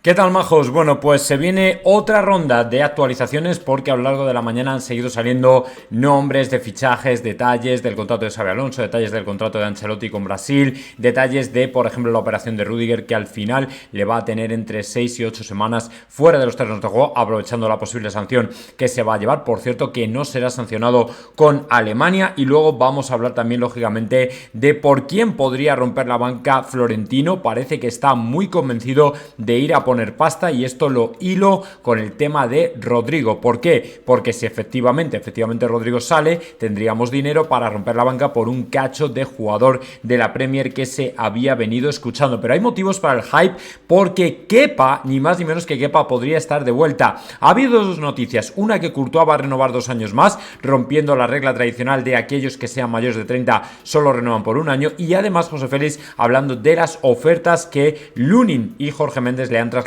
¿Qué tal, majos? Bueno, pues se viene otra ronda de actualizaciones porque a lo largo de la mañana han seguido saliendo nombres de fichajes, detalles del contrato de Xabi Alonso, detalles del contrato de Ancelotti con Brasil, detalles de, por ejemplo, la operación de Rüdiger, que al final le va a tener entre 6 y 8 semanas fuera de los terrenos de juego, aprovechando la posible sanción que se va a llevar. Por cierto, que no será sancionado con Alemania. Y luego vamos a hablar también, lógicamente, de por quién podría romper la banca Florentino. Parece que está muy convencido de ir a poner pasta, y esto lo hilo con el tema de Rodrigo. ¿Por qué? Porque si efectivamente Rodrigo sale, tendríamos dinero para romper la banca por un cacho de jugador de la Premier que se había venido escuchando. Pero hay motivos para el hype, porque Kepa, ni más ni menos que Kepa, podría estar de vuelta. Ha habido dos noticias: una, que Courtois va a renovar 2 años más, rompiendo la regla tradicional de aquellos que sean mayores de 30 solo renuevan por un año, y además José Félix hablando de las ofertas que Lunin y Jorge Méndez le han trasladado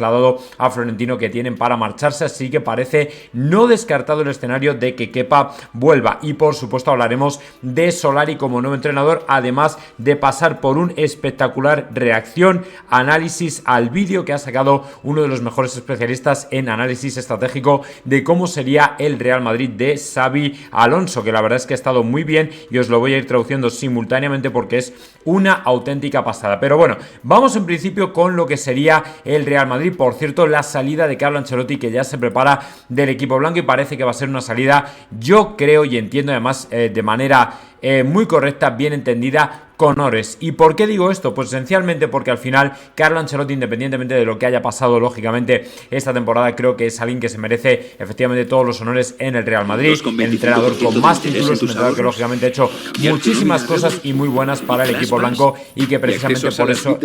a Florentino que tienen para marcharse, así que parece no descartado el escenario de que Kepa vuelva. Y por supuesto hablaremos de Solari como nuevo entrenador, además de pasar por un espectacular reacción, análisis al vídeo que ha sacado uno de los mejores especialistas en análisis estratégico de cómo sería el Real Madrid de Xabi Alonso, que la verdad es que ha estado muy bien y os lo voy a ir traduciendo simultáneamente porque es una auténtica pasada. Pero bueno, vamos en principio con lo que sería el Real Madrid. Por cierto, la salida de Carlo Ancelotti, que ya se prepara del equipo blanco, y parece que va a ser una salida, yo creo y entiendo además de manera muy correcta, bien entendida, con honores. ¿Y por qué digo esto? Pues esencialmente porque al final Carlo Ancelotti, independientemente de lo que haya pasado lógicamente esta temporada, creo que es alguien que se merece efectivamente todos los honores en el Real Madrid, el entrenador con más títulos, un entrenador que lógicamente ha hecho muchísimas cosas y muy buenas para el equipo blanco, y que precisamente por eso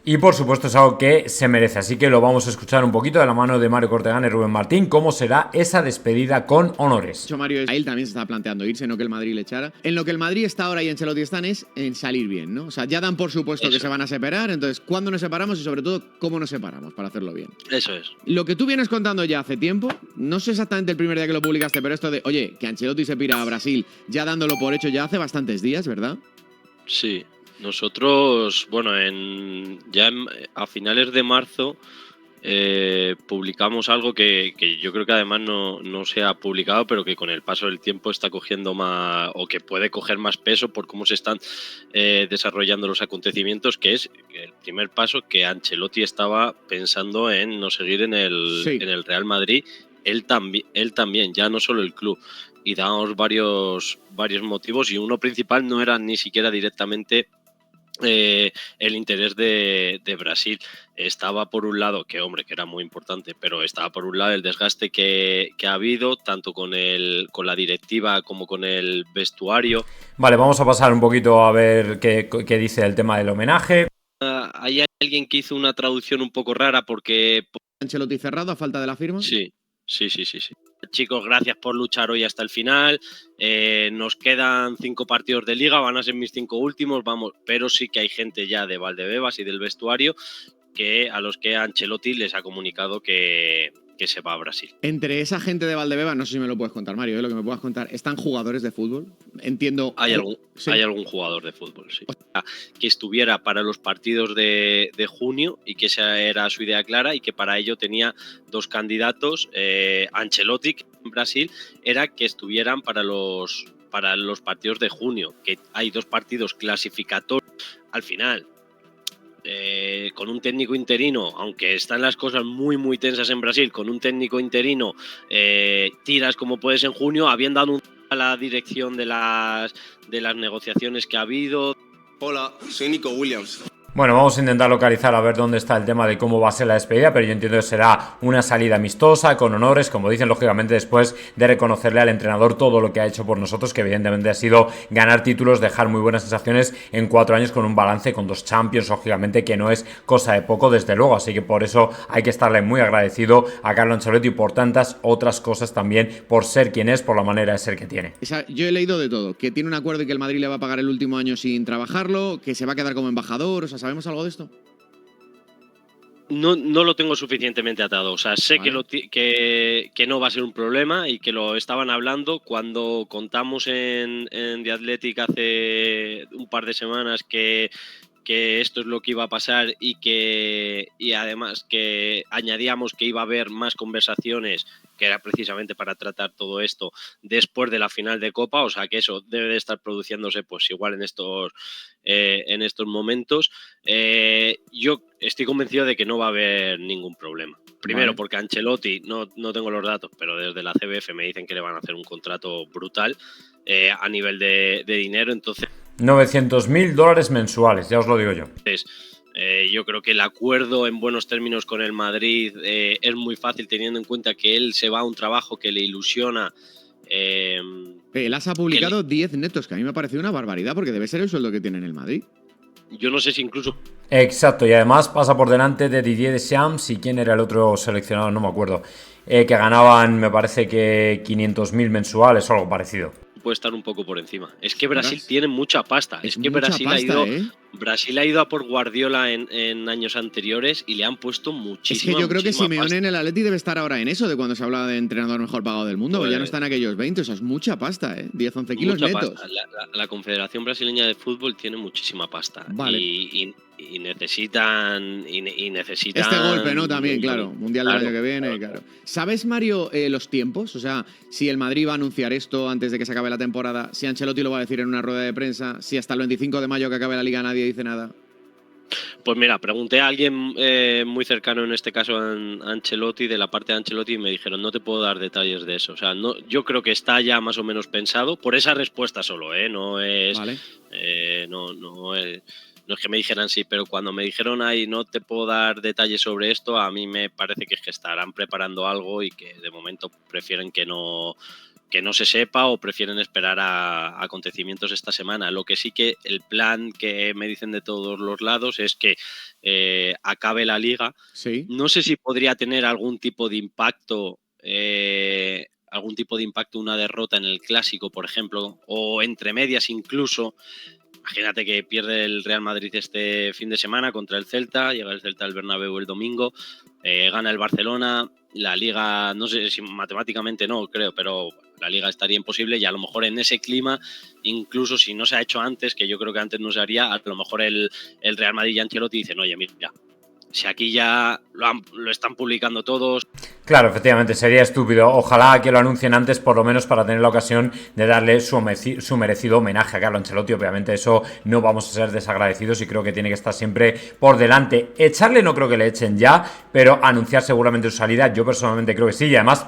y por supuesto es algo que se merece. Así que lo vamos a escuchar un poquito de la mano de Mario Cortegán y Rubén Martín, cómo será esa despedida con honores. Mario, a él también se está planteando irse, no que el Madrid le echara. En lo que el Madrid está ahora y Ancelotti están es en salir bien, ¿no? O sea, ya dan por supuesto que se van a separar, entonces, ¿cuándo nos separamos y sobre todo cómo nos separamos para hacerlo bien? Eso es. Lo que tú vienes contando ya hace tiempo, no sé exactamente el primer día que lo publicaste, pero esto de, oye, que Ancelotti se pira a Brasil, ya dándolo por hecho ya hace bastantes días, ¿verdad? Sí. Nosotros, bueno, a finales de marzo publicamos algo que yo creo que además no se ha publicado, pero que con el paso del tiempo está cogiendo más, o que puede coger más peso por cómo se están desarrollando los acontecimientos, que es el primer paso, que Ancelotti estaba pensando en no seguir en el Real Madrid. Él también, ya no solo el club. Y damos varios motivos, y uno principal no era ni siquiera directamente el interés de Brasil. Estaba por un lado, que era muy importante, pero estaba por un lado el desgaste que ha habido, tanto con la directiva como con el vestuario. Vale, vamos a pasar un poquito a ver qué dice el tema del homenaje. Hay alguien que hizo una traducción un poco rara porque... ¿Ancelotti cerrado a falta de la firma? Sí. Chicos, gracias por luchar hoy hasta el final. Nos quedan 5 partidos de liga, van a ser mis 5 últimos, vamos. Pero sí que hay gente ya de Valdebebas y del vestuario a los que Ancelotti les ha comunicado que se va a Brasil. Entre esa gente de Valdebebas, no sé si me lo puedes contar, Mario, lo que me puedas contar, ¿están jugadores de fútbol? Entiendo. Hay algún jugador de fútbol, sí. O sea, que estuviera para los partidos de junio, y que esa era su idea clara, y que para ello tenía 2 candidatos. Ancelotti, en Brasil, era que estuvieran para los partidos de junio, que hay 2 partidos clasificatorios al final. Con un técnico interino, aunque están las cosas muy muy tensas en Brasil, con un técnico interino tiras como puedes en junio, habiendo dado a la dirección de las negociaciones que ha habido. Hola, soy Nico Williams. Bueno, vamos a intentar localizar a ver dónde está el tema de cómo va a ser la despedida, pero yo entiendo que será una salida amistosa, con honores, como dicen, lógicamente después de reconocerle al entrenador todo lo que ha hecho por nosotros, que evidentemente ha sido ganar títulos, dejar muy buenas sensaciones en 4 años con un balance, con 2 Champions, lógicamente, que no es cosa de poco, desde luego, así que por eso hay que estarle muy agradecido a Carlo Ancelotti por tantas otras cosas también, por ser quien es, por la manera de ser que tiene. Yo he leído de todo, que tiene un acuerdo y que el Madrid le va a pagar el último año sin trabajarlo, que se va a quedar como embajador, o sea, ¿sabemos algo de esto? No lo tengo suficientemente atado. O sea, sé que no va a ser un problema, y que lo estaban hablando cuando contamos en The Athletic hace un par de semanas que que esto es lo que iba a pasar y además que añadíamos que iba a haber más conversaciones, que era precisamente para tratar todo esto después de la final de Copa, o sea que eso debe de estar produciéndose pues igual en estos momentos. Yo estoy convencido de que no va a haber ningún problema. Primero, porque Ancelotti, no tengo los datos, pero desde la CBF me dicen que le van a hacer un contrato brutal a nivel de dinero, entonces... $900.000 mensuales, ya os lo digo yo. Yo creo que el acuerdo en buenos términos con el Madrid es muy fácil, teniendo en cuenta que él se va a un trabajo que le ilusiona. El AS ha publicado 10 netos, que a mí me ha parecido una barbaridad, porque debe ser el sueldo que tiene en el Madrid. Yo no sé si incluso... Exacto, y además pasa por delante de Didier Deschamps y quién era el otro seleccionado, no me acuerdo, que ganaban, me parece que 500.000 mensuales o algo parecido. Puede estar un poco por encima. Es que Brasil tiene mucha pasta. Es que mucha Brasil pasta, Brasil ha ido a por Guardiola en años anteriores y le han puesto muchísima. Es que yo creo que Simeone pasta. en el Atleti debe estar ahora en eso, de cuando se hablaba de entrenador mejor pagado del mundo, Pues, ya no están aquellos 20, o sea, es mucha pasta, 10-11 kilos netos. Pasta. La Confederación Brasileña de Fútbol tiene muchísima pasta. Vale. Y necesitan este golpe, ¿no? También, claro. Mundial del año que viene, claro. ¿Sabes, Mario, los tiempos? O sea, si el Madrid va a anunciar esto antes de que se acabe la temporada, si Ancelotti lo va a decir en una rueda de prensa, si hasta el 25 de mayo que acabe la Liga nadie dice nada. Pues mira, pregunté a alguien muy cercano, en este caso a Ancelotti, de la parte de Ancelotti, y me dijeron, no te puedo dar detalles de eso. O sea, no, yo creo que está ya más o menos pensado, por esa respuesta solo, no es... Vale. No es que me dijeran sí, pero cuando me dijeron, ay, no te puedo dar detalles sobre esto, a mí me parece que es que estarán preparando algo y que de momento prefieren que no se sepa o prefieren esperar a acontecimientos esta semana. Lo que sí que el plan que me dicen de todos los lados es que acabe la Liga. Sí. No sé si podría tener algún tipo de impacto una derrota en el Clásico, por ejemplo, o entre medias incluso. Imagínate que pierde el Real Madrid este fin de semana contra el Celta, llega el Celta al Bernabéu el domingo, gana el Barcelona, la Liga, no sé si matemáticamente no, creo, pero la Liga estaría imposible y a lo mejor en ese clima, incluso si no se ha hecho antes, que yo creo que antes no se haría, a lo mejor el Real Madrid y Ancelotti dicen, oye, mira, si aquí ya lo están publicando todos. Claro, efectivamente, sería estúpido. Ojalá que lo anuncien antes, por lo menos para tener la ocasión de darle su merecido homenaje a Carlo Ancelotti. Obviamente eso no vamos a ser desagradecidos y creo que tiene que estar siempre por delante. Echarle no creo que le echen ya, pero anunciar seguramente su salida yo personalmente creo que sí. Y además,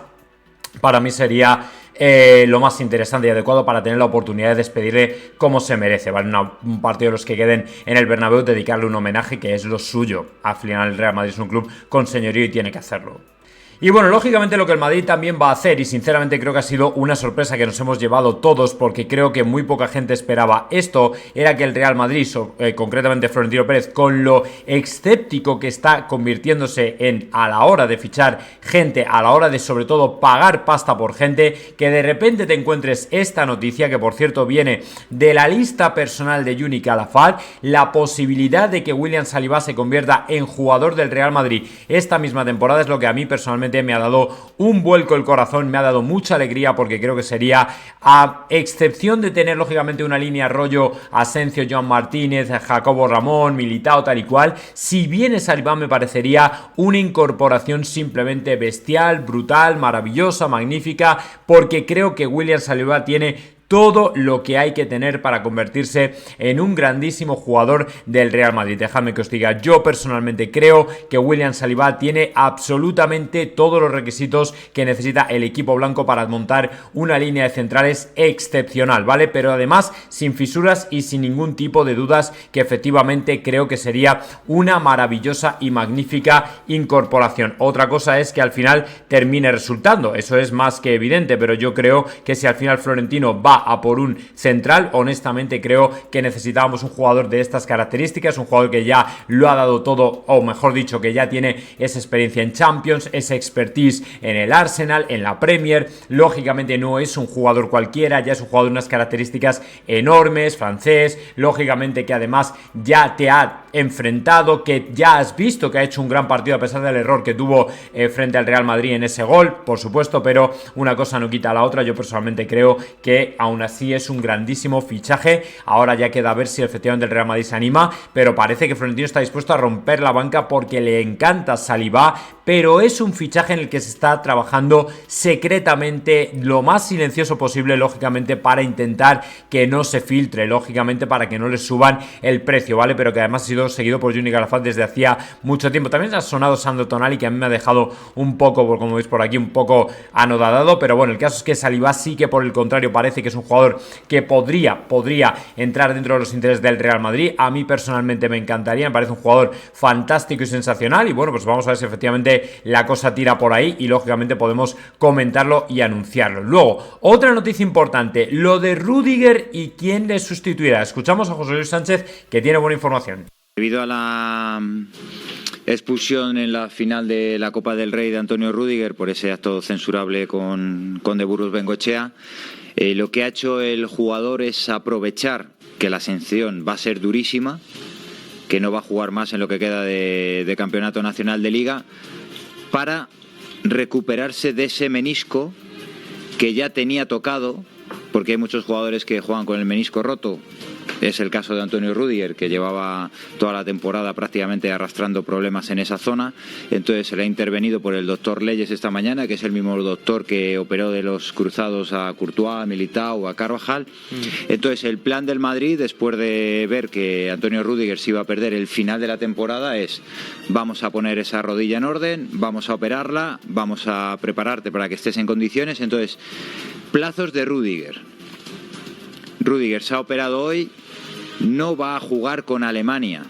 para mí sería lo más interesante y adecuado para tener la oportunidad de despedirle como se merece, ¿vale? Un partido de los que queden en el Bernabéu, dedicarle un homenaje que es lo suyo. Al final el Real Madrid es un club con señorío y tiene que hacerlo. Y bueno, lógicamente lo que el Madrid también va a hacer, y sinceramente creo que ha sido una sorpresa que nos hemos llevado todos, porque creo que muy poca gente esperaba esto, era que el Real Madrid, concretamente Florentino Pérez, con lo escéptico que está convirtiéndose a la hora de fichar gente, a la hora de sobre todo pagar pasta por gente, que de repente te encuentres esta noticia, que por cierto viene de la lista personal de Yuni Calafat, la posibilidad de que William Saliba se convierta en jugador del Real Madrid esta misma temporada, es lo que a mí personalmente me ha dado un vuelco el corazón, me ha dado mucha alegría, porque creo que sería, a excepción de tener lógicamente una línea rollo Asensio, Joan Martínez, Jacobo Ramón, Militao, tal y cual, si viene Saliba me parecería una incorporación simplemente bestial, brutal, maravillosa, magnífica, porque creo que William Saliba tiene todo lo que hay que tener para convertirse en un grandísimo jugador del Real Madrid. Dejadme que os diga, yo personalmente creo que William Saliba tiene absolutamente todos los requisitos que necesita el equipo blanco para montar una línea de centrales excepcional, ¿vale? Pero además sin fisuras y sin ningún tipo de dudas, que efectivamente creo que sería una maravillosa y magnífica incorporación. Otra cosa es que al final termine resultando, eso es más que evidente, pero yo creo que si al final Florentino va a por un central, honestamente creo que necesitábamos un jugador de estas características, un jugador que ya lo ha dado todo, o mejor dicho, que ya tiene esa experiencia en Champions, esa expertise en el Arsenal, en la Premier. Lógicamente no es un jugador cualquiera, ya es un jugador de unas características enormes, francés, lógicamente que además ya te ha enfrentado, que ya has visto que ha hecho un gran partido a pesar del error que tuvo frente al Real Madrid en ese gol, por supuesto, pero una cosa no quita a la otra. Yo personalmente creo que aún así es un grandísimo fichaje. Ahora ya queda a ver si efectivamente el Real Madrid se anima, pero parece que Florentino está dispuesto a romper la banca porque le encanta Saliba, pero es un fichaje en el que se está trabajando secretamente, lo más silencioso posible, lógicamente, para intentar que no se filtre, lógicamente para que no le suban el precio, ¿vale? Pero que además ha sido seguido por Juni Calafat desde hacía mucho tiempo. También ha sonado Sandro Tonali, que a mí me ha dejado un poco, como veis por aquí, un poco anodadado, pero bueno, el caso es que Saliba sí que por el contrario parece que es un jugador que podría entrar dentro de los intereses del Real Madrid. A mí personalmente me encantaría, me parece un jugador fantástico y sensacional, y bueno, pues vamos a ver si efectivamente la cosa tira por ahí y lógicamente podemos comentarlo y anunciarlo. Luego, otra noticia importante, lo de Rüdiger y quién le sustituirá. Escuchamos a José Luis Sánchez, que tiene buena información. Debido a la expulsión en la final de la Copa del Rey de Antonio Rüdiger por ese acto censurable con De Burgos Bengoechea, lo que ha hecho el jugador es aprovechar que la sanción va a ser durísima, que no va a jugar más en lo que queda de campeonato nacional de liga, para recuperarse de ese menisco que ya tenía tocado, porque hay muchos jugadores que juegan con el menisco roto. Es el caso de Antonio Rüdiger, que llevaba toda la temporada prácticamente arrastrando problemas en esa zona. Entonces se le ha intervenido por el doctor Leyes esta mañana, que es el mismo doctor que operó de los cruzados a Courtois, a Militao, a Carvajal. Entonces el plan del Madrid, después de ver que Antonio Rüdiger se iba a perder el final de la temporada, es: vamos a poner esa rodilla en orden, vamos a operarla, vamos a prepararte para que estés en condiciones. Entonces, plazos de Rüdiger. Rüdiger se ha operado hoy, no va a jugar con Alemania.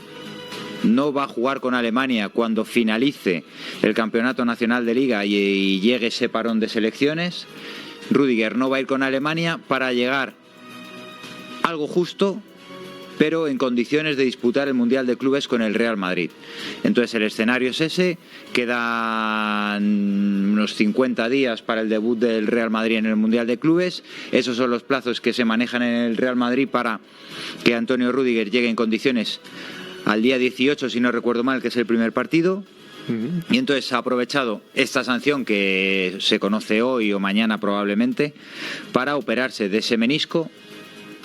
No va a jugar con Alemania cuando finalice el Campeonato Nacional de Liga y llegue ese parón de selecciones. Rüdiger no va a ir con Alemania para llegar algo justo, pero en condiciones de disputar el Mundial de Clubes con el Real Madrid. Entonces el escenario es ese, quedan unos 50 días para el debut del Real Madrid en el Mundial de Clubes. Esos son los plazos que se manejan en el Real Madrid para que Antonio Rüdiger llegue en condiciones al día 18, si no recuerdo mal, que es el primer partido. Y entonces ha aprovechado esta sanción que se conoce hoy o mañana probablemente para operarse de ese menisco,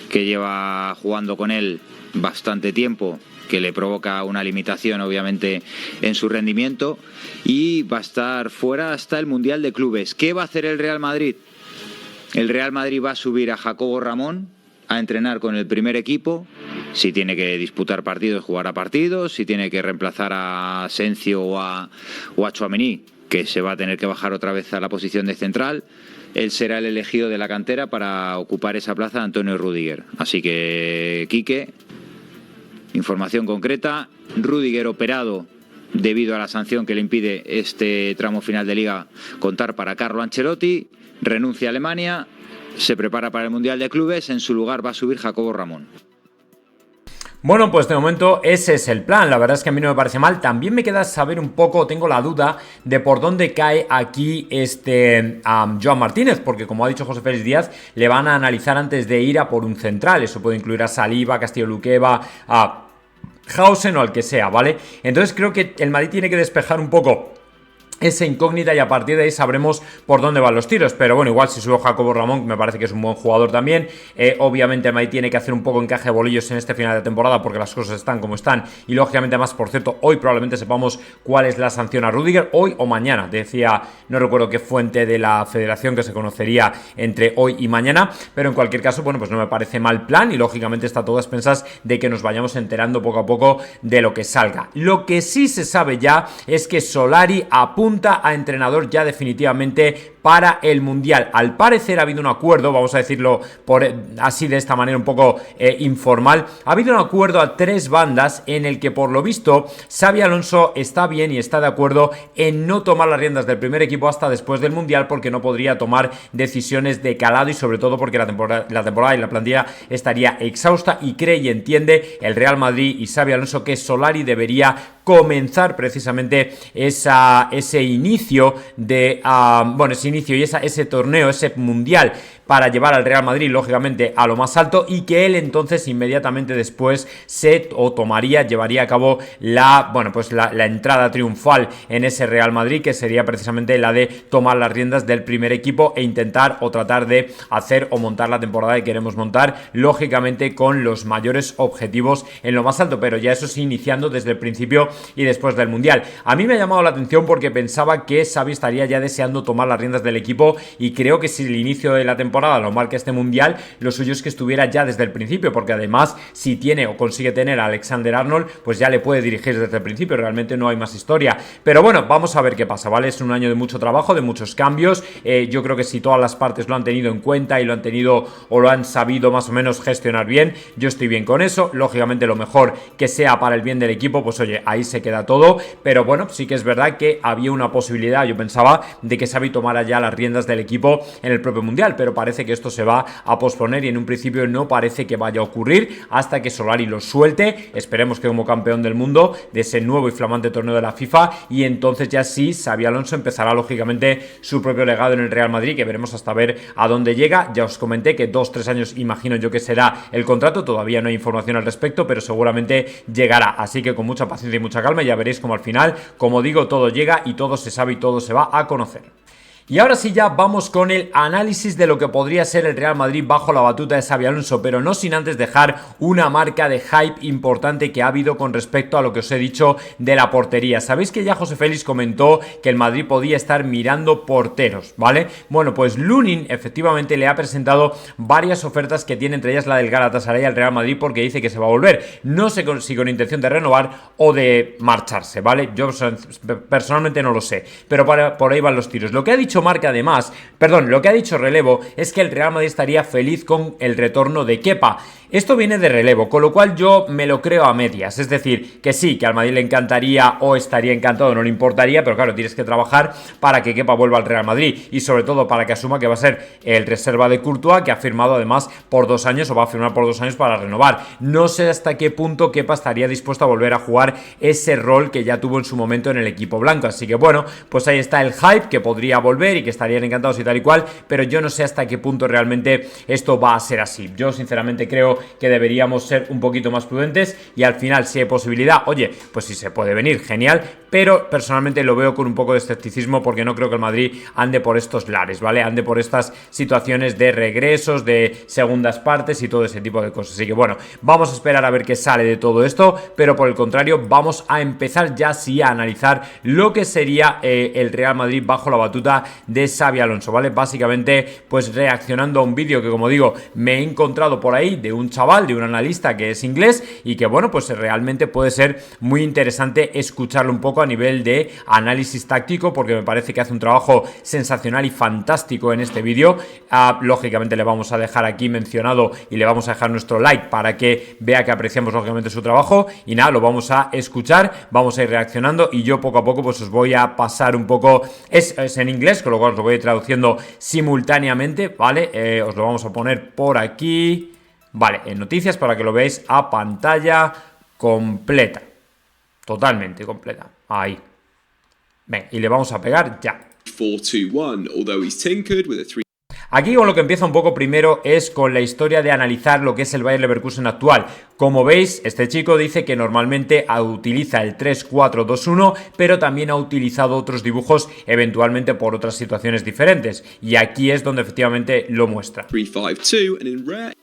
que lleva jugando con él bastante tiempo, que le provoca una limitación obviamente en su rendimiento, y va a estar fuera hasta el Mundial de Clubes. ¿Qué va a hacer el Real Madrid? El Real Madrid va a subir a Jacobo Ramón a entrenar con el primer equipo. Si tiene que disputar partidos, jugará partidos. Si tiene que reemplazar a Asensio o a Tchouaméni, que se va a tener que bajar otra vez a la posición de central, él será el elegido de la cantera para ocupar esa plaza de Antonio Rüdiger. Así que, Quique, información concreta: Rüdiger operado debido a la sanción que le impide este tramo final de Liga contar para Carlo Ancelotti, renuncia a Alemania, se prepara para el Mundial de Clubes, en su lugar va a subir Jacobo Ramón. Bueno, pues de momento ese es el plan. La verdad es que a mí no me parece mal. También me queda saber un poco, tengo la duda de por dónde cae aquí Joan Martínez, porque como ha dicho José Félix Díaz, le van a analizar antes de ir a por un central. Eso puede incluir a Saliba, a Castillo Luqueva, a Hausen o al que sea, ¿vale? Entonces creo que el Madrid tiene que despejar un poco esa incógnita y a partir de ahí sabremos por dónde van los tiros. Pero bueno, igual si sube Jacobo Ramón, me parece que es un buen jugador también. Obviamente el Madrid tiene que hacer un poco encaje de bolillos en este final de temporada porque las cosas están como están, y lógicamente además, por cierto, hoy probablemente sepamos cuál es la sanción a Rüdiger, hoy o mañana. Decía, no recuerdo qué fuente de la federación, que se conocería entre hoy y mañana, pero en cualquier caso, bueno, pues no me parece mal plan, y lógicamente está todo a expensas de que nos vayamos enterando poco a poco de lo que salga. Lo que sí se sabe ya es que Solari apunta a entrenador ya definitivamente para el Mundial. Al parecer ha habido un acuerdo, vamos a decirlo así de esta manera un poco informal, ha habido un acuerdo a tres bandas en el que por lo visto Xabi Alonso está bien y está de acuerdo en no tomar las riendas del primer equipo hasta después del Mundial, porque no podría tomar decisiones de calado y sobre todo porque la temporada y la plantilla estaría exhausta, y cree y entiende el Real Madrid y Xabi Alonso que Solari debería comenzar precisamente ese inicio de ese torneo, ese Mundial para llevar al Real Madrid, lógicamente, a lo más alto, y que él entonces inmediatamente después llevaría a cabo la entrada triunfal en ese Real Madrid, que sería precisamente la de tomar las riendas del primer equipo e intentar o tratar de hacer o montar la temporada que queremos montar, lógicamente con los mayores objetivos en lo más alto, pero ya eso sí, iniciando desde el principio y después del Mundial. A mí me ha llamado la atención porque pensaba que Xavi estaría ya deseando tomar las riendas del equipo, y creo que si el inicio de la temporada lo marca este Mundial, lo suyo es que estuviera ya desde el principio, porque además si tiene o consigue tener a Alexander-Arnold, pues ya le puede dirigir desde el principio, realmente no hay más historia. Pero bueno, vamos a ver qué pasa, ¿vale? Es un año de mucho trabajo, de muchos cambios. Yo creo que si todas las partes lo han tenido en cuenta y lo han tenido o lo han sabido más o menos gestionar bien, yo estoy bien con eso. Lógicamente lo mejor que sea para el bien del equipo, pues oye, ahí se queda todo. Pero bueno, sí que es verdad que había una posibilidad, yo pensaba, de que Xavi tomara ya las riendas del equipo en el propio Mundial, pero parece que esto se va a posponer y en un principio no parece que vaya a ocurrir hasta que Solari lo suelte. Esperemos que como campeón del mundo de ese nuevo y flamante torneo de la FIFA, y entonces ya sí, Xabi Alonso empezará lógicamente su propio legado en el Real Madrid, que veremos hasta ver a dónde llega. Ya os comenté que 2-3 años imagino yo que será el contrato, todavía no hay información al respecto, pero seguramente llegará, así que con mucha paciencia y mucha calma, ya veréis como al final, como digo, todo llega y todo se sabe y todo se va a conocer. Y ahora sí, ya vamos con el análisis de lo que podría ser el Real Madrid bajo la batuta de Xabi Alonso, pero no sin antes dejar una marca de hype importante que ha habido con respecto a lo que os he dicho de la portería. Sabéis que ya José Félix comentó que el Madrid podía estar mirando porteros, ¿vale? Bueno, pues Lunin efectivamente le ha presentado varias ofertas que tiene, entre ellas la del Galatasaray al Real Madrid, porque dice que se va a volver. No sé si con intención de renovar o de marcharse, ¿vale? Yo personalmente no lo sé, pero por ahí van los tiros. Lo que ha dicho lo que ha dicho Relevo es que el Real Madrid estaría feliz con el retorno de Kepa. Esto viene de Relevo, con lo cual yo me lo creo a medias, es decir, que sí, que al Madrid le encantaría o estaría encantado, no le importaría, pero claro, tienes que trabajar para que Kepa vuelva al Real Madrid y sobre todo para que asuma que va a ser el reserva de Courtois, que ha firmado además por 2 años o va a firmar por 2 años para renovar. No sé hasta qué punto Kepa estaría dispuesto a volver a jugar ese rol que ya tuvo en su momento en el equipo blanco, así que bueno, pues ahí está el hype, que podría volver y que estarían encantados y tal y cual, pero yo no sé hasta qué punto realmente esto va a ser así. Yo sinceramente creo que deberíamos ser un poquito más prudentes y al final, si hay posibilidad, oye, pues si se puede venir, genial, pero personalmente lo veo con un poco de escepticismo porque no creo que el Madrid ande por estos lares, ¿vale? Ande por estas situaciones de regresos, de segundas partes y todo ese tipo de cosas. Así que bueno, vamos a esperar a ver qué sale de todo esto, pero por el contrario, vamos a empezar ya sí a analizar lo que sería el Real Madrid bajo la batuta de Xabi Alonso, ¿vale? Básicamente, pues reaccionando a un vídeo que, como digo, me he encontrado por ahí de un chaval, de un analista que es inglés y que, bueno, pues realmente puede ser muy interesante escucharlo un poco a nivel de análisis táctico, porque me parece que hace un trabajo sensacional y fantástico en este vídeo. Lógicamente le vamos a dejar aquí mencionado y le vamos a dejar nuestro like para que vea que apreciamos lógicamente su trabajo y nada, lo vamos a escuchar, vamos a ir reaccionando y yo poco a poco pues os voy a pasar un poco, es en inglés, con lo cual os lo voy a ir traduciendo simultáneamente, ¿vale? Os lo vamos a poner por aquí, vale, en noticias para que lo veáis a pantalla completa, totalmente completa, ahí. Venga, y le vamos a pegar ya. 4-2-1, although he's tinkered with a 3. Aquí con lo que empieza un poco primero es con la historia de analizar lo que es el Bayer Leverkusen actual. Como veis, este chico dice que normalmente utiliza el 3-4-2-1, pero también ha utilizado otros dibujos eventualmente por otras situaciones diferentes. Y aquí es donde efectivamente lo muestra. 3-5-2 and in rare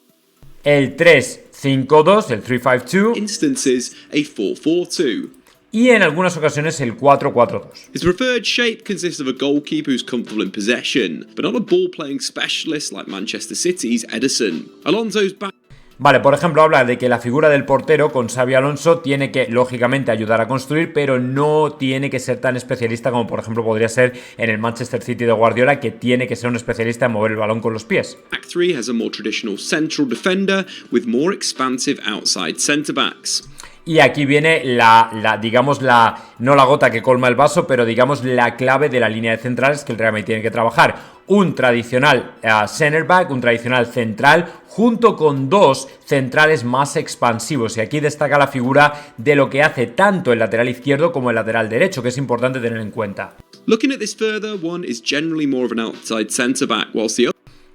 El 3-5-2, el 3-5-2 instances a 4-4-2. y en algunas ocasiones el 4-4-2. His preferred shape consists of a goalkeeper who's comfortable in possession, but not a ball-playing specialist like Manchester City's Ederson. Alonso's back. Vale, por ejemplo, habla de que la figura del portero con Xabi Alonso tiene que, lógicamente, ayudar a construir, pero no tiene que ser tan especialista como, por ejemplo, podría ser en el Manchester City de Guardiola, que tiene que ser un especialista en mover el balón con los pies. Back three has a more traditional central defender with more expansive outside centre-backs. Y aquí viene no la gota que colma el vaso, pero digamos la clave de la línea de centrales que el Real Madrid tiene que trabajar. Un tradicional center back, un tradicional central, junto con 2 centrales más expansivos. Y aquí destaca la figura de lo que hace tanto el lateral izquierdo como el lateral derecho, que es importante tener en cuenta. Looking at this further, one is generally more of an outside centre-back, whilst the other.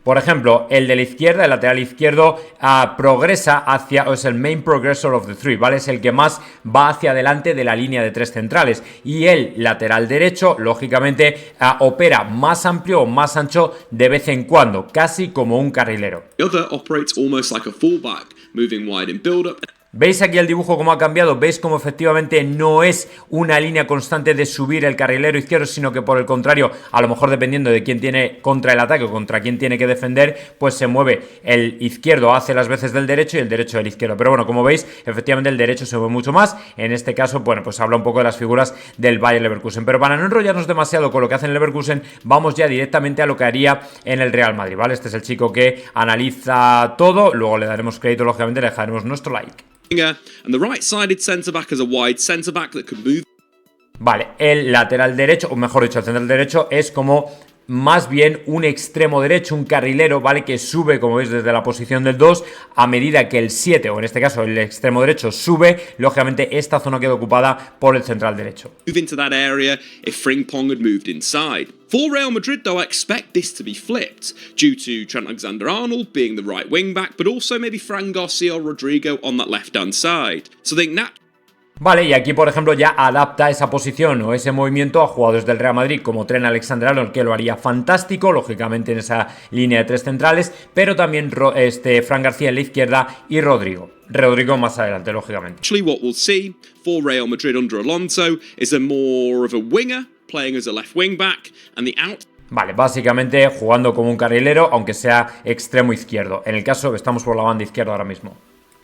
Por ejemplo, el de la izquierda, el lateral izquierdo, progresa hacia, o es el main progressor of the three, ¿vale? Es el que más va hacia adelante de la línea de tres centrales. Y el lateral derecho, lógicamente, opera más amplio o más ancho de vez en cuando, casi como un carrilero. The other operates almost like a fullback, moving wide in build-up. ¿Veis aquí el dibujo cómo ha cambiado? ¿Veis cómo efectivamente no es una línea constante de subir el carrilero izquierdo, sino que por el contrario, a lo mejor dependiendo de quién tiene contra el ataque o contra quién tiene que defender, pues se mueve el izquierdo hace las veces del derecho y el derecho del izquierdo. Pero bueno, como veis, efectivamente el derecho se mueve mucho más. En este caso, bueno, pues habla un poco de las figuras del Bayer Leverkusen. Pero para no enrollarnos demasiado con lo que hace en el Leverkusen, vamos ya directamente a lo que haría en el Real Madrid, ¿vale? Este es el chico que analiza todo, luego le daremos crédito, lógicamente, le dejaremos nuestro like. And the right-sided centre-back is a wide centre-back that can move. Vale, el lateral derecho, o mejor dicho, el central derecho es como más bien un extremo derecho, un carrilero, ¿vale? Que sube, como veis, desde la posición del 2 a medida que el 7, o en este caso el extremo derecho, sube, lógicamente esta zona queda ocupada por el central derecho. Move into that area if Frimpong had moved inside. For Real Madrid, though, I expect this to be flipped due to Trent Alexander-Arnold being the right wing-back, but also maybe Fran Garcia or Rodrigo on that left-hand side. So I think that... Vale, y aquí, por ejemplo, ya adapta esa posición o ese movimiento a jugadores del Real Madrid como Trent Alexander-Arnold, que lo haría fantástico, lógicamente en esa línea de tres centrales, pero también Fran García en la izquierda y Rodrigo más adelante, lógicamente. Actually, what we'll see for Real Madrid under Alonso is a more of a winger playing as a left wing-back and the out... Vale, básicamente jugando como un carrilero, aunque sea extremo izquierdo. En el caso que estamos por la banda izquierda ahora mismo.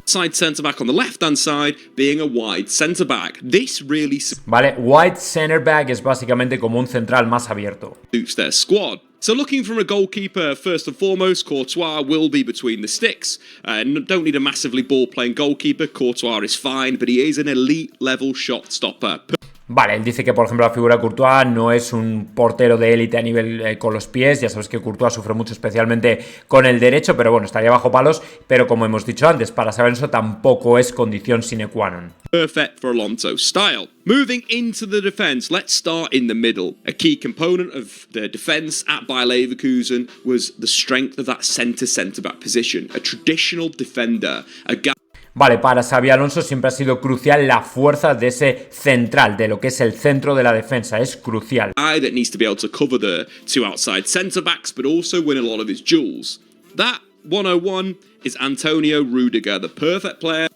Side centre-back on the left-hand side being a wide centre-back. This really... Vale, wide centre-back es básicamente como un central más abierto. ...suits their squad. So looking from a goalkeeper, first and foremost, Courtois will be between the sticks. Don't need a massively ball-playing goalkeeper. Courtois is fine, but he is an elite-level shot stopper. Vale, él dice que, por ejemplo, la figura de Courtois no es un portero de élite a nivel con los pies. Ya sabes que Courtois sufre mucho, especialmente con el derecho, pero bueno, estaría bajo palos. Pero como hemos dicho antes, para saber eso tampoco es condición sine qua non. Perfect for Alonso's style. Moving into the defence, let's start in the middle. A key component of the defence at Bayer Leverkusen was the strength of that centre-back position. A traditional defender, a guy... Vale, para Xabi Alonso siempre ha sido crucial la fuerza de ese central, de lo que es el centro de la defensa, es crucial. That needs to be able to cover the two outside centre-backs, but also win a lot of his duels. That 101 is Antonio Rudiger, the perfect player.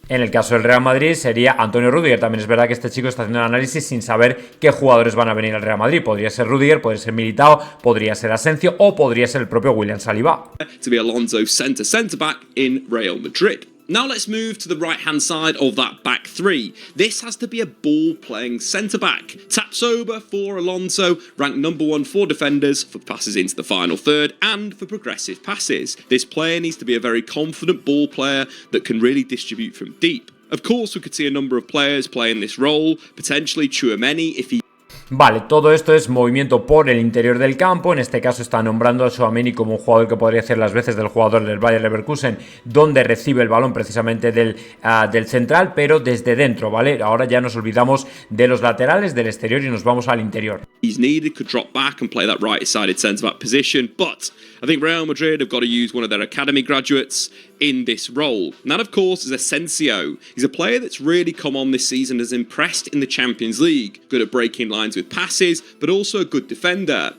En el caso del Real Madrid sería Antonio Rudiger. También es verdad que este chico está haciendo el análisis sin saber qué jugadores van a venir al Real Madrid. Podría ser Rudiger, podría ser Militao, podría ser Asensio o podría ser el propio William Saliba. To be Alonso's centre-back in Real Madrid. Now let's move to the right-hand side of that back three. This has to be a ball-playing centre-back. Tapsoba for Alonso, ranked number 1 for defenders, for passes into the final third, and for progressive passes. This player needs to be a very confident ball player that can really distribute from deep. Of course, we could see a number of players playing this role, potentially Tchouaméni if he... Vale, todo esto es movimiento por el interior del campo. En este caso está nombrando a Tchouaméni como un jugador que podría hacer las veces del jugador del Bayer Leverkusen, donde recibe el balón precisamente del central, pero desde dentro, ¿vale? Ahora ya nos olvidamos de los laterales, del exterior, y nos vamos al interior. He's needed, could drop back and play that right-sided centre-back position, but I think Real Madrid have got to use one of their academy graduates in this role. And that, of course, is Asensio. He's a player that's really come on this season, has impressed in the Champions League. Good at breaking lines with passes, but also a good defender.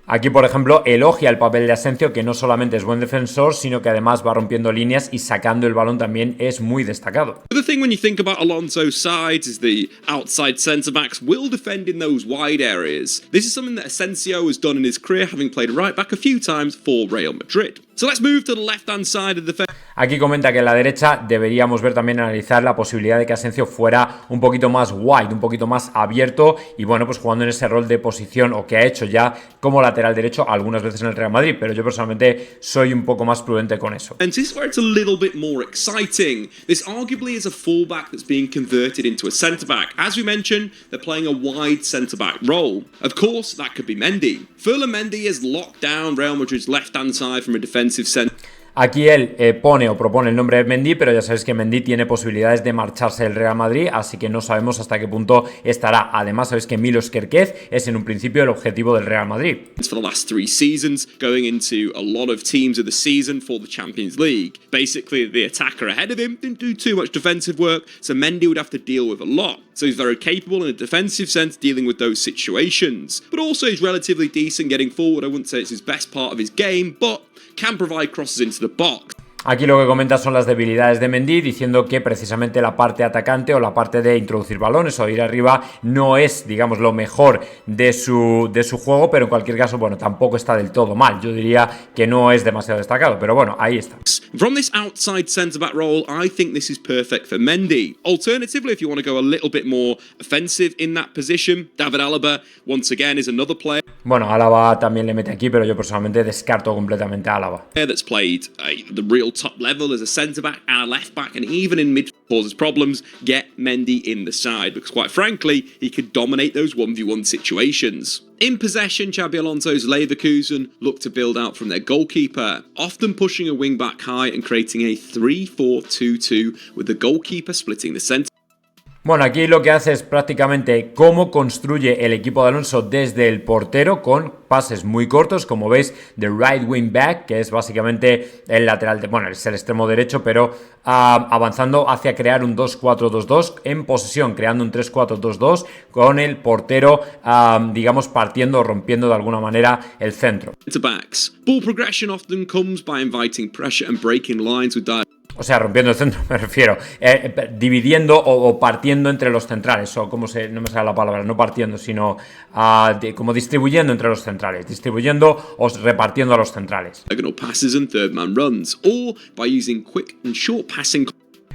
Aquí, por ejemplo, elogia el papel de Asensio, que no solamente es buen defensor, sino que además va rompiendo líneas y sacando el balón también es muy destacado. The thing when you think about Alonso's sides is the outside centre-backs will defend in those wide areas. This is something that Asensio has done in his career, having played right back a few times for Real Madrid. So let's move to the left-hand side of the defence. Aquí comenta que en la derecha deberíamos ver también, analizar la posibilidad de que Asensio fuera un poquito más wide, un poquito más abierto y bueno, pues jugando en ese rol de posición, o que ha hecho ya como lateral derecho algunas veces en el Real Madrid, pero yo personalmente soy un poco más prudente con eso. And this is where it's a little bit more exciting. This arguably is a fullback that's being converted into a centre-back. As we mentioned, they're playing a wide centre-back role. Of course, that could be Mendy. Ferland Mendy has locked down Real Madrid's left-hand side from a defensive centre. Aquí él pone o propone el nombre de Mendy, pero ya sabéis que Mendy tiene posibilidades de marcharse del Real Madrid, así que no sabemos hasta qué punto estará. Además, sabéis que Milos Kerkez es en un principio el objetivo del Real Madrid. For the last 3 seasons, going into a lot of teams of the season for the Champions League. Basically, the attacker ahead of him didn't do too much defensive work, so Mendy would have to deal with a lot. So he's very capable in a defensive sense, dealing with those situations. But also he's relatively decent getting forward. I wouldn't say it's his best part of his game, but can provide crosses into the box. Aquí lo que comenta son las debilidades de Mendy, diciendo que precisamente la parte atacante o la parte de introducir balones o ir arriba no es, digamos, lo mejor de su juego, pero en cualquier caso, bueno, tampoco está del todo mal. Yo diría que no es demasiado destacado, pero bueno, ahí está. From this outside centre-back role, I think this is perfect for Mendy. Alternatively, if you want to go a little bit more offensive in that position, David Alaba, once again, is another player. Bueno, Alaba también le mete aquí, pero yo personalmente descarto completamente a Alaba. That's played the real top level as a centre-back and a left-back, and even in mid causes problems. Get Mendy in the side, because quite frankly, he could dominate those 1v1 situations. In possession, Xabi Alonso's Leverkusen look to build out from their goalkeeper, often pushing a wing-back high and creating a 3-4-2-2 with the goalkeeper splitting the centre. Bueno, aquí lo que hace es prácticamente cómo construye el equipo de Alonso desde el portero con pases muy cortos, como veis, de right wing back, que es básicamente el lateral, bueno, es el extremo derecho, pero avanzando hacia crear un 2-4-2-2 en posesión, creando un 3-4-2-2 con el portero, digamos, partiendo o rompiendo de alguna manera el centro. Backs. Ball progression often comes by inviting pressure and breaking lines with o sea, rompiendo el centro, me refiero, dividiendo o partiendo entre los centrales, o como no me sale la palabra, no partiendo, sino como distribuyendo entre los centrales, distribuyendo o repartiendo a los centrales. Passes and third man runs, or by using quick and short passing.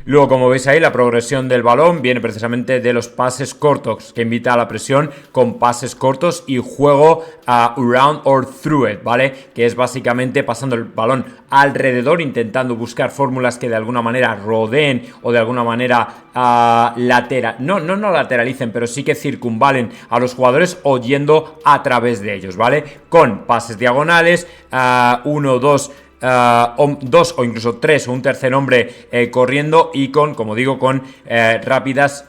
Luego, como veis ahí, la progresión del balón viene precisamente de los pases cortos, que invita a la presión con pases cortos y juego around or through it, ¿vale? Que es básicamente pasando el balón alrededor, intentando buscar fórmulas que de alguna manera rodeen o de alguna manera no lateralicen, pero sí que circunvalen a los jugadores o yendo a través de ellos, ¿vale? Con pases diagonales, 1, 2... dos o incluso tres o un tercer hombre corriendo y con, como digo, con rápidas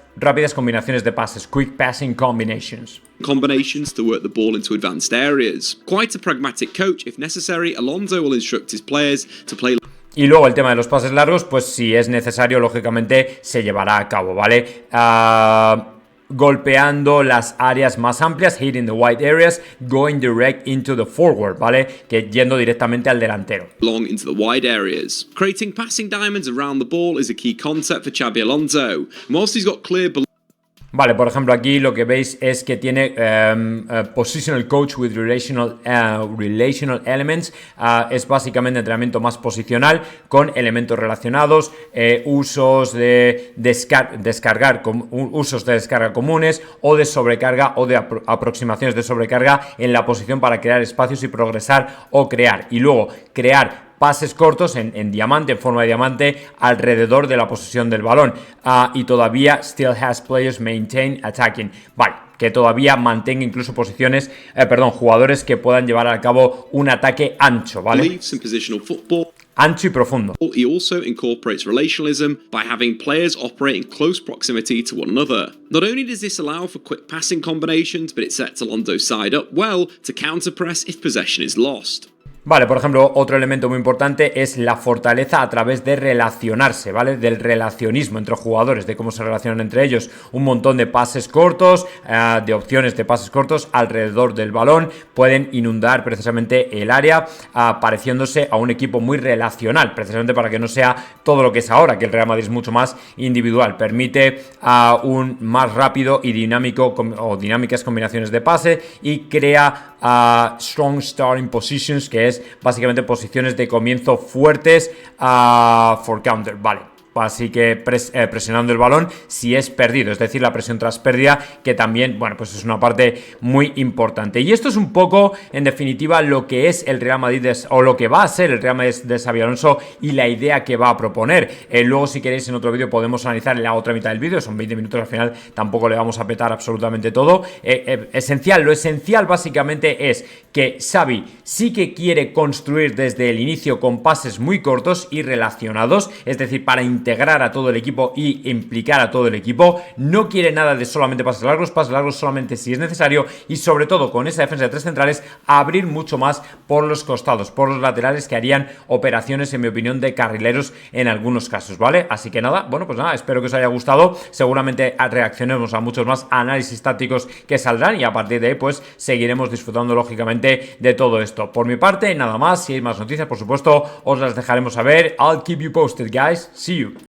combinaciones de pases, quick passing combinations to work the ball into advanced areas. Quite a pragmatic coach. If necessary, Alonso will instruct his players to play. Y luego el tema de los pases largos, pues si es necesario, lógicamente se llevará a cabo, ¿vale? Golpeando las áreas más amplias, hitting the wide areas, going direct into the forward, ¿vale? Que yendo directamente al delantero. Long into the wide areas. Creating passing diamonds around the ball is a key concept for Xabi Alonso. Whilst he's got clear. Vale, por ejemplo, aquí lo que veis es que tiene Positional Coach with Relational Elements. Es básicamente entrenamiento más posicional con elementos relacionados, usos de usos de descarga comunes o de sobrecarga o de aproximaciones de sobrecarga en la posición para crear espacios y progresar o crear. Y luego crear pases cortos en diamante, en forma de diamante, alrededor de la posesión del balón. Y todavía still has players maintain attacking. Vale, que todavía mantenga incluso jugadores que puedan llevar a cabo un ataque ancho, ¿vale? Ancho y profundo. He also incorporates relationalism by having players operate in close proximity to one another. Not only does this allow for quick passing combinations, but it sets Alonso's side up well to counter-press if possession is lost. Vale, por ejemplo, otro elemento muy importante es la fortaleza a través de relacionarse, ¿vale? Del relacionismo entre jugadores, de cómo se relacionan entre ellos. Un montón de pases cortos, de opciones de pases cortos alrededor del balón, pueden inundar precisamente el área, pareciéndose a un equipo muy relacional, precisamente para que no sea todo lo que es ahora, que el Real Madrid es mucho más individual. Permite un más rápido y dinámico o dinámicas combinaciones de pase y crea strong starting positions, que es básicamente posiciones de comienzo fuertes for counter, vale. Así que presionando el balón si es perdido, es decir, la presión tras pérdida, que también, bueno, pues es una parte muy importante. Y esto es un poco, en definitiva, lo que es el Real Madrid o lo que va a ser el Real Madrid de Xabi Alonso y la idea que va a proponer. Luego, si queréis, en otro vídeo podemos analizar la otra mitad del vídeo, son 20 minutos al final, tampoco le vamos a petar absolutamente todo. Lo esencial básicamente es que Xavi sí que quiere construir desde el inicio con pases muy cortos y relacionados, es decir, para integrar a todo el equipo y implicar a todo el equipo. No quiere nada de solamente pases largos solamente si es necesario, y sobre todo con esa defensa de 3 centrales abrir mucho más por los costados, por los laterales, que harían operaciones, en mi opinión, de carrileros en algunos casos, ¿vale? Así que nada, bueno, pues nada, espero que os haya gustado. Seguramente reaccionemos a muchos más análisis tácticos que saldrán y a partir de ahí pues seguiremos disfrutando lógicamente de todo esto. Por mi parte, nada más. Si hay más noticias, por supuesto, os las dejaremos saber. I'll keep you posted, guys. See you.